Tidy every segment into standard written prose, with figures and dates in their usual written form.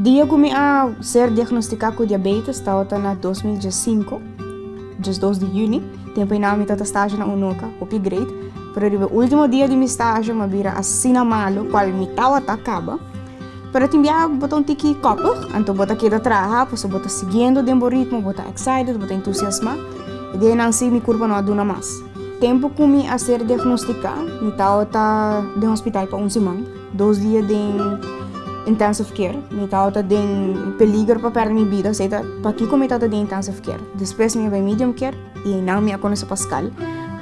Dia que a ser diagnosticado com diabetes estava na 2015, dia 2 de junho. Tempo em nome da estágio na UNOCA, upgrade. Pero o último dia de minha estágio, me vira assim na malo, qual me estava acaba. Pero timbia botar tiki copo, então botar aqui da traha, pois botar seguindo o ritmo, botar excited, botar entusiasma. E daí não sei, meu corpo não aduna mais. Tempo que me a ser diagnosticado, me estava de hospital para semana, 2 dias de intensive care, me estava de peligro para perder minha vida, seja para que como estava de intensive care. Depois me vai medium care e não me conheço Pascal,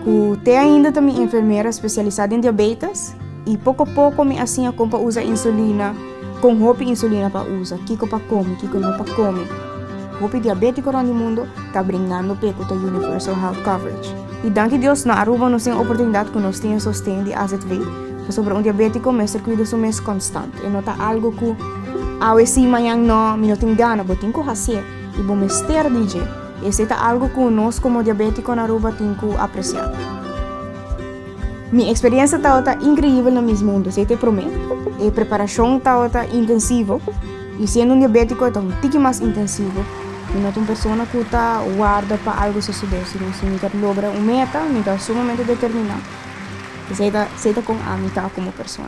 que tem ainda também enfermeira especializada em diabetes e pouco a pouco me assim a compa usa insulina, com roupa insulina para usar, kiko para comer, kiko não para comer. Roupa diabético no mundo está brindando peco da Universal Health Coverage. E danke Deus na Aruba nós temos a oportunidade que nós temos sustento de AZV sobre diabético, mas cuida do mês constante. E nota algo que ao esse manhã não tem gana, mas tem que fazer e vamos ter DJ. Esse é algo que nós como diabético na Aruba temos que apreciar. Minha experiência está incrível no mesmo mundo, se te prometo. A preparação está intensiva e sendo diabético é um pouco mais intensivo. Eu não uma pessoa que está guarda para algo suceder, se não quer lograr uma meta, não está sumamente determinado. Seja com a meta como pessoa.